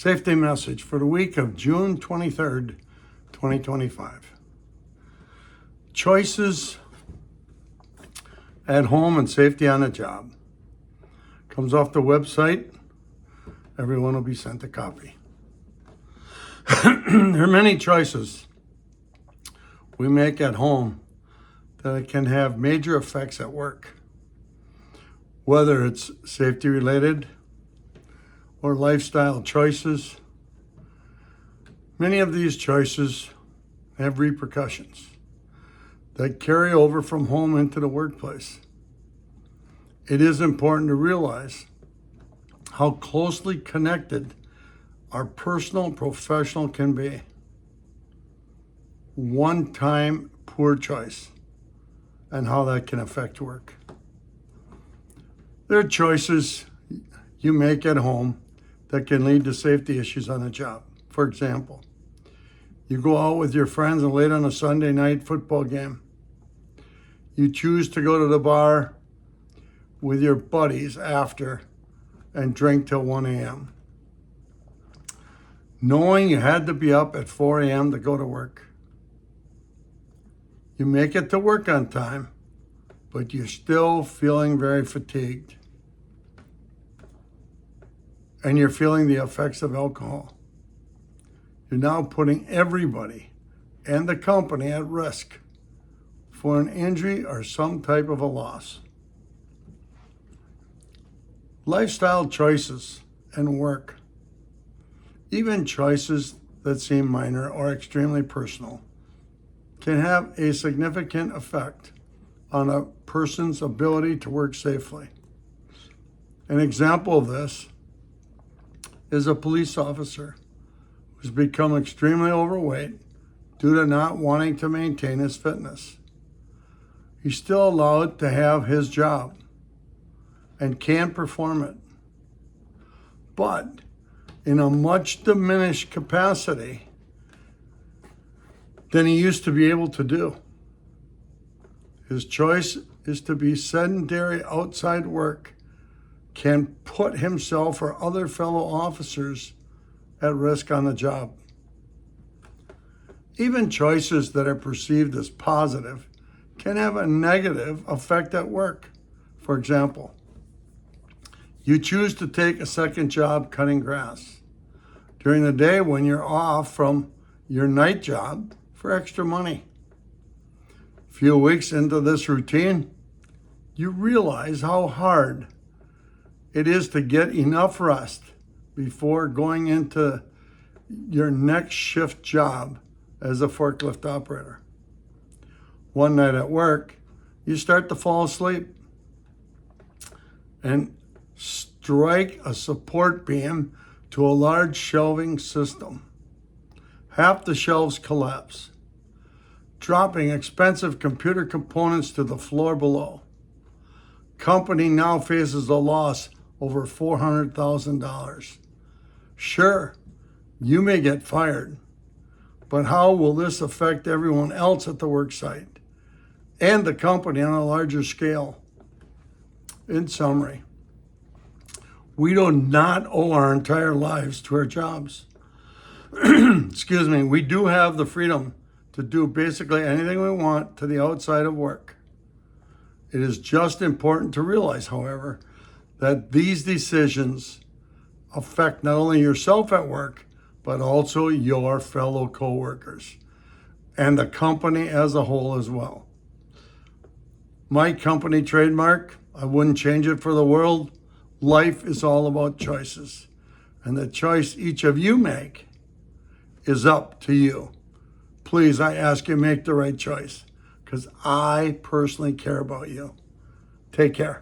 Safety message for the week of June 23rd, 2025. Choices at home and safety on the job. Comes off the website. Everyone will be sent a copy. There are many choices we make at home that can have major effects at work, whether it's safety related or lifestyle choices. Many of these choices have repercussions that carry over from home into the workplace. It is important to realize how closely connected our personal and professional can be. One-time poor choice and how that can affect work. There are choices you make at home that can lead to safety issues on the job. For example, you go out with your friends and late on a Sunday night football game. You choose to go to the bar with your buddies after and drink till 1 a.m. Knowing you had to be up at 4 a.m. to go to work. You make it to work on time, but you're still feeling very fatigued. And you're feeling the effects of alcohol. You're now putting everybody and the company at risk for an injury or some type of a loss. Lifestyle choices and work, even choices that seem minor or extremely personal, can have a significant effect on a person's ability to work safely. An example of this is a police officer who's become extremely overweight due to not wanting to maintain his fitness. He's still allowed to have his job and can perform it, but in a much diminished capacity than he used to be able to do. His choice is to be sedentary outside work, can put himself or other fellow officers at risk on the job. Even choices that are perceived as positive can have a negative effect at work. For example, you choose to take a second job cutting grass during the day when you're off from your night job for extra money. A few weeks into this routine, you realize how hard it is to get enough rest before going into your next shift job as a forklift operator. One night at work, you start to fall asleep and strike a support beam to a large shelving system. Half the shelves collapse, dropping expensive computer components to the floor below. Company now faces a loss over $400,000. Sure, you may get fired, but how will this affect everyone else at the work site and the company on a larger scale? In summary, we do not owe our entire lives to our jobs. Excuse me, we do have the freedom to do basically anything we want to the outside of work. It is just important to realize, however, that these decisions affect not only yourself at work, but also your fellow coworkers and the company as a whole as well. My company trademark, I wouldn't change it for the world. Life is all about choices, and the choice each of you make is up to you. Please, I ask you, make the right choice, because I personally care about you. Take care.